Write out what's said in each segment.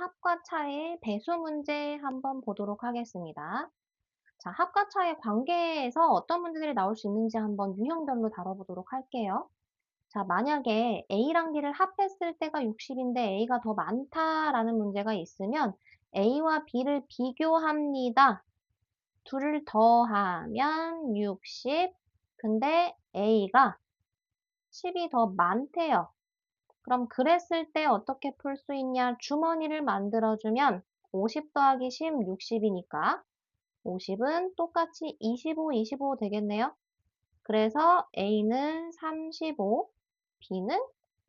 합과 차의 배수 문제 한번 보도록 하겠습니다. 자, 합과 차의 관계에서 어떤 문제들이 나올 수 있는지 한번 유형별로 다뤄보도록 할게요. 자, 만약에 A랑 B를 합했을 때가 60인데 A가 더 많다라는 문제가 있으면 A와 B를 비교합니다. 둘을 더하면 60, 근데 A가 10이 더 많대요. 그럼 그랬을 때 어떻게 풀 수 있냐? 주머니를 만들어주면 50 더하기 10, 60이니까 50은 똑같이 25, 25 되겠네요. 그래서 A는 35, B는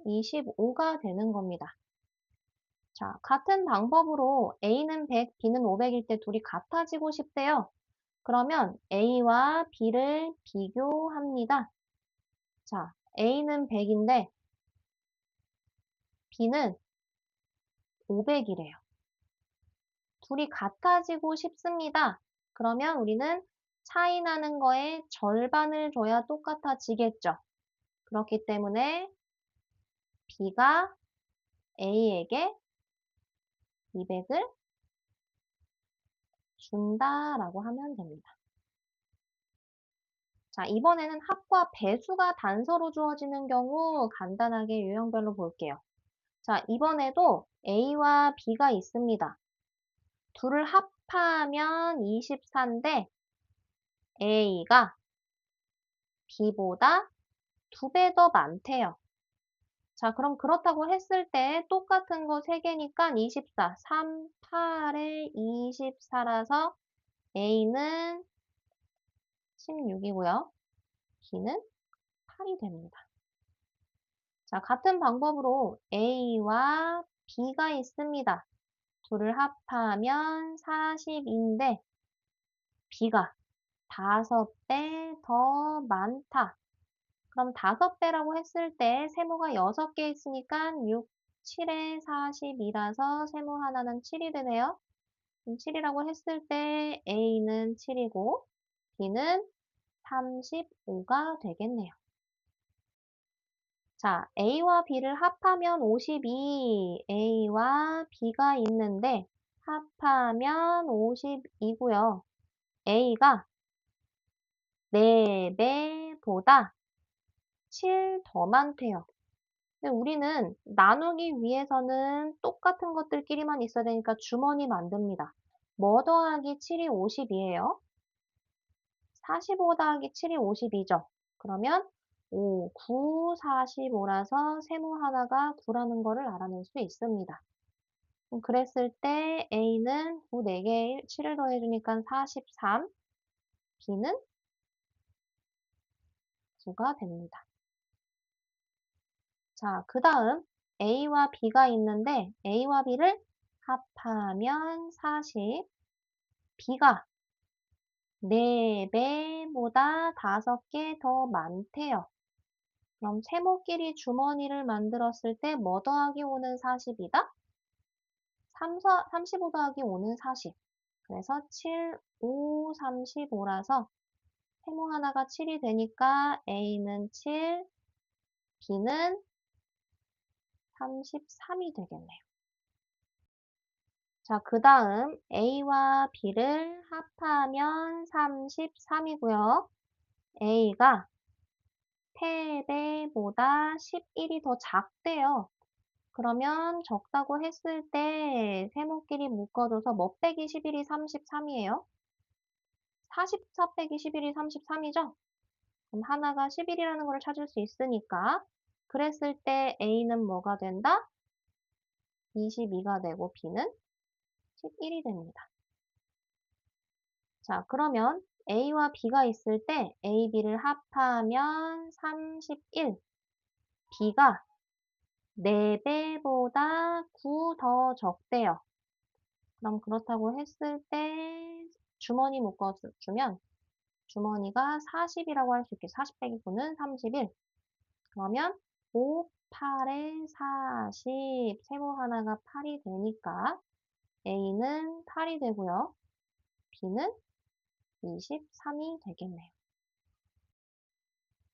25가 되는 겁니다. 자, 같은 방법으로 A는 100, B는 500일 때 둘이 같아지고 싶대요. 그러면 A와 B를 비교합니다. 자, A는 100인데 B는 500이래요. 둘이 같아지고 싶습니다. 그러면 우리는 차이 나는 거에 절반을 줘야 똑같아지겠죠. 그렇기 때문에 B가 A에게 200을 준다라고 하면 됩니다. 자, 이번에는 합과 배수가 단서로 주어지는 경우 간단하게 유형별로 볼게요. 자, 이번에도 A와 B가 있습니다. 둘을 합하면 24인데 A가 B보다 2배 더 많대요. 자, 그럼 그렇다고 했을 때 똑같은 거 3개니까 24, 3, 8에 24라서 A는 16이고요. B는 8이 됩니다. 자, 같은 방법으로 A와 B가 있습니다. 둘을 합하면 40인데 B가 5배 더 많다. 그럼 5배라고 했을 때 세모가 6개 있으니까 6, 7에 42라서 세모 하나는 7이 되네요. 7이라고 했을 때 A는 7이고 B는 35가 되겠네요. 자, A와 B를 합하면 52, A와 B가 있는데 합하면 50이고요. A가 4배보다 7 더 많대요. 근데 우리는 나누기 위해서는 똑같은 것들끼리만 있어야 되니까 주머니 만듭니다. 뭐 더하기 7이 50이에요? 45 더하기 7이 50이죠. 그러면 5, 9, 45라서 세모 하나가 9라는 거를 알아낼 수 있습니다. 그럼 그랬을 때 A는 9, 4개에 7을 더해주니까 43, B는 9가 됩니다. 자, 그 다음 A와 B가 있는데 A와 B를 합하면 40, B가 4배보다 5개 더 많대요. 그럼 세모끼리 주머니를 만들었을 때 뭐 더하기 5는 40이다? 35 더하기 5는 40. 그래서 7, 5, 35라서 세모 하나가 7이 되니까 A는 7, B는 33이 되겠네요. 자, 그 다음 A와 B를 합하면 33이고요. A가 패배보다 11이 더 작대요. 그러면 적다고 했을 때 세모끼리 묶어줘서 뭐 빼기 11이 33이에요? 44 빼기 11이 33이죠? 그럼 하나가 11이라는 걸 찾을 수 있으니까 그랬을 때 A는 뭐가 된다? 22가 되고 B는 11이 됩니다. 자, 그러면 A와 B가 있을 때 A, B를 합하면 31, B가 4배보다 9 더 적대요. 그럼 그렇다고 했을 때 주머니 묶어주면 주머니가 40이라고 할 수 있게 40 빼기 9는 31. 그러면 5, 8에 40, 세모 하나가 8이 되니까 A는 8이 되고요. B는 23이 되겠네요.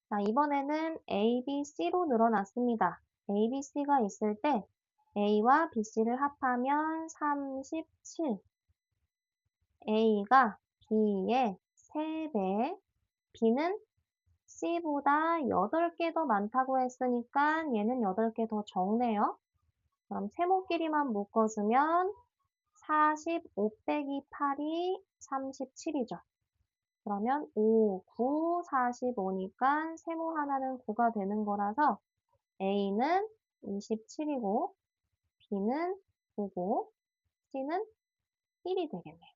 자, 이번에는 A, B, C로 늘어났습니다. A, B, C가 있을 때 A와 BC를 합하면 37. A가 B의 3배, B는 C보다 8개 더 많다고 했으니까 얘는 8개 더 적네요. 그럼 세모끼리만 묶어주면 45 빼기 8이 37이죠. 그러면 5, 9, 45니까 세모 하나는 9가 되는 거라서 A는 27이고 B는 9고 C는 1이 되겠네요.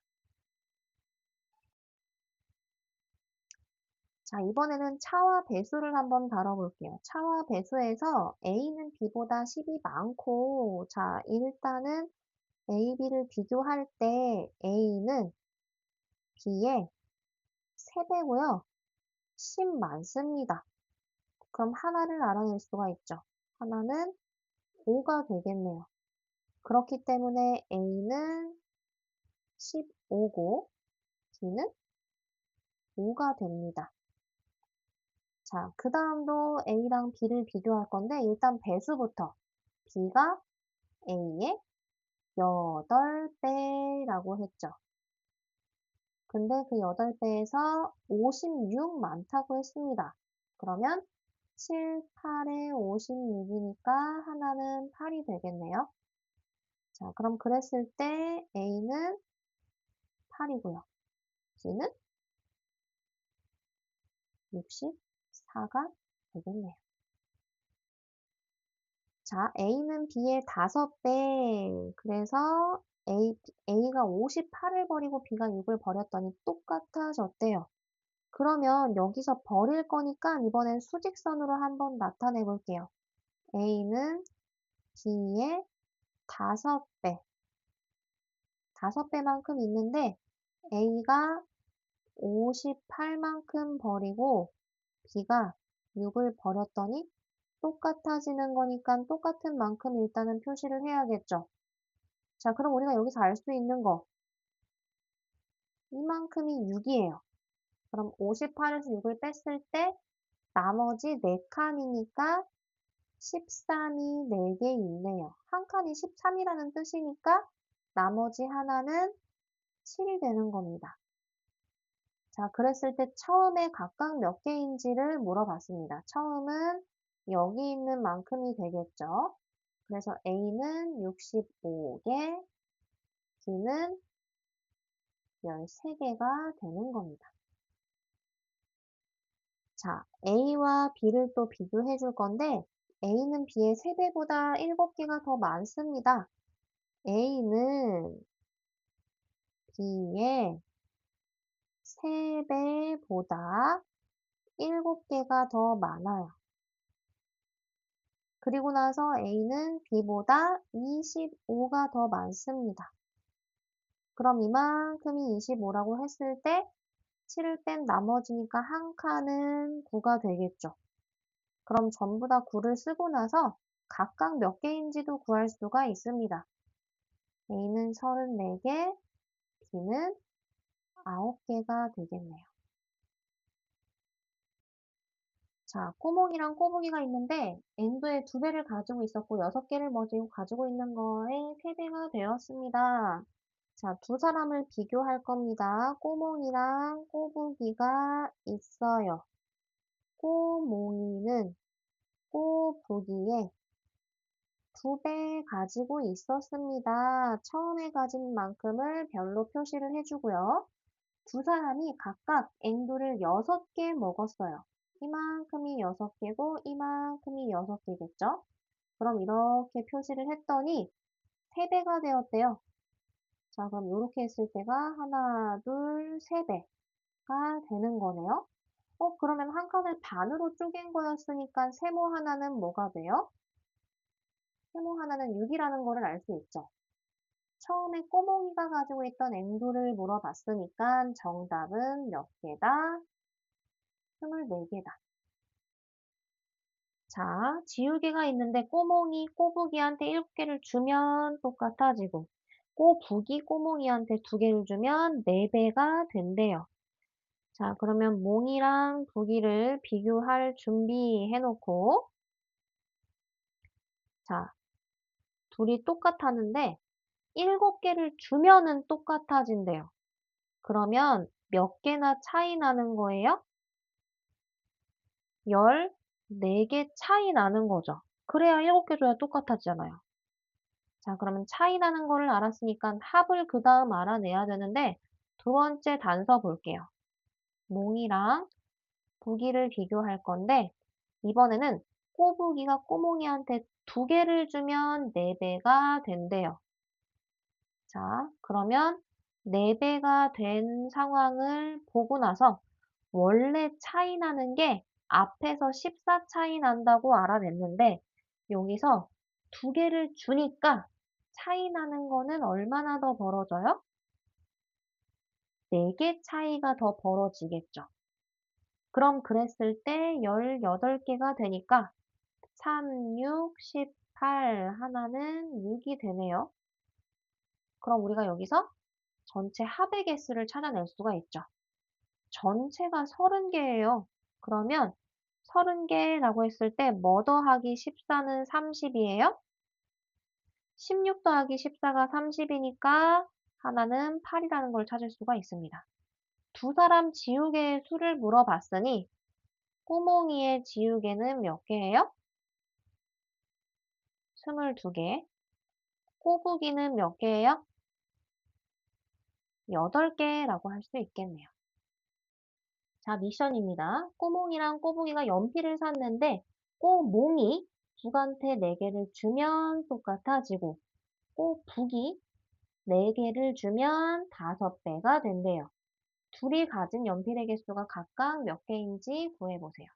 자, 이번에는 차와 배수를 한번 다뤄볼게요. 차와 배수에서 A는 B보다 10이 많고, 자, 일단은 A, B를 비교할 때 A는 B의 3배고요. 10 많습니다. 그럼 하나를 알아낼 수가 있죠. 하나는 5가 되겠네요. 그렇기 때문에 A는 15고 B는 5가 됩니다. 자, 그 다음도 A랑 B를 비교할 건데 일단 배수부터 B가 A의 8배라고 했죠. 근데 그 8배에서 56 많다고 했습니다. 그러면 7, 8에 56이니까 하나는 8이 되겠네요. 자, 그럼 그랬을 때 A는 8이고요. B는 64가 되겠네요. 자, A는 B의 5배. 그래서 A가 58을 버리고 B가 6을 버렸더니 똑같아졌대요. 그러면 여기서 버릴 거니까 이번엔 수직선으로 한번 나타내 볼게요. A는 B의 5배. 5배만큼 있는데 A가 58만큼 버리고 B가 6을 버렸더니 똑같아지는 거니까 똑같은 만큼 일단은 표시를 해야겠죠. 자, 그럼 우리가 여기서 알 수 있는 거 이만큼이 6이에요. 그럼 58에서 6을 뺐을 때 나머지 4칸이니까 13이 4개 있네요. 한 칸이 13이라는 뜻이니까 나머지 하나는 7이 되는 겁니다. 자, 그랬을 때 처음에 각각 몇 개인지를 물어봤습니다. 처음은 여기 있는 만큼이 되겠죠. 그래서 A는 65개, B는 13개가 되는 겁니다. 자, A와 B를 또 비교해 줄 건데 A는 B의 3배보다 7개가 더 많습니다. A는 B의 3배보다 7개가 더 많아요. 그리고 나서 A는 B보다 25가 더 많습니다. 그럼 이만큼이 25라고 했을 때 7을 뺀 나머지니까 한 칸은 9가 되겠죠. 그럼 전부 다 9를 쓰고 나서 각각 몇 개인지도 구할 수가 있습니다. A는 34개, B는 9개가 되겠네요. 자, 꼬몽이랑 꼬부기가 있는데 N도의 2배를 가지고 있었고 6개를 가지고 있는 거에 3배가 되었습니다. 자, 두 사람을 비교할 겁니다. 꼬몽이랑 꼬부기가 있어요. 꼬몽이는 꼬부기의 2배 가지고 있었습니다. 처음에 가진 만큼을 별로 표시를 해주고요. 두 사람이 각각 앵두를 6개 먹었어요. 이만큼이 6개고 이만큼이 6개겠죠? 그럼 이렇게 표시를 했더니 3배가 되었대요. 자, 그럼 이렇게 했을 때가 하나, 둘, 3배가 되는 거네요. 그러면 한 칸을 반으로 쪼갠 거였으니까 세모 하나는 뭐가 돼요? 세모 하나는 6이라는 거를 알 수 있죠. 처음에 꼬몽이가 가지고 있던 앵두를 물어봤으니까 정답은 몇 개다? 24개다. 자, 지우개가 있는데 꼬몽이 꼬부기한테 7개를 주면 똑같아지고 꼬부기 꼬몽이한테 2개를 주면 4배가 된대요. 자, 그러면 몽이랑 부기를 비교할 준비해 놓고 자, 둘이 똑같았는데 7개를 주면은 똑같아진대요. 그러면 몇 개나 차이 나는 거예요? 14개 차이 나는 거죠. 그래야 7개 줘야 똑같아지잖아요. 자, 그러면 차이 나는 거를 알았으니까 합을 그 다음 알아내야 되는데 두 번째 단서 볼게요. 몽이랑 부기를 비교할 건데 이번에는 꼬부기가 꼬몽이한테 2개를 주면 4배가 된대요. 자, 그러면 4배가 된 상황을 보고 나서 원래 차이 나는 게 앞에서 14 차이 난다고 알아냈는데 여기서 2개를 주니까 차이 나는 거는 얼마나 더 벌어져요? 4개 차이가 더 벌어지겠죠. 그럼 그랬을 때 18개가 되니까 3, 6, 18 하나는 6이 되네요. 그럼 우리가 여기서 전체 합의 개수를 찾아낼 수가 있죠. 전체가 30개예요. 그러면 30개라고 했을 때 뭐 더하기 14는 30이에요? 16 더하기 14가 30이니까 하나는 8이라는 걸 찾을 수가 있습니다. 두 사람 지우개의 수를 물어봤으니 꼬몽이의 지우개는 몇 개예요? 22개. 꼬부기는 몇 개예요? 8개라고 할 수 있겠네요. 자, 미션입니다. 꼬몽이랑 꼬부기가 연필을 샀는데 꼬몽이 북한테 4개를 주면 똑같아지고 꼬북이 4개를 주면 5배가 된대요. 둘이 가진 연필의 개수가 각각 몇 개인지 구해보세요.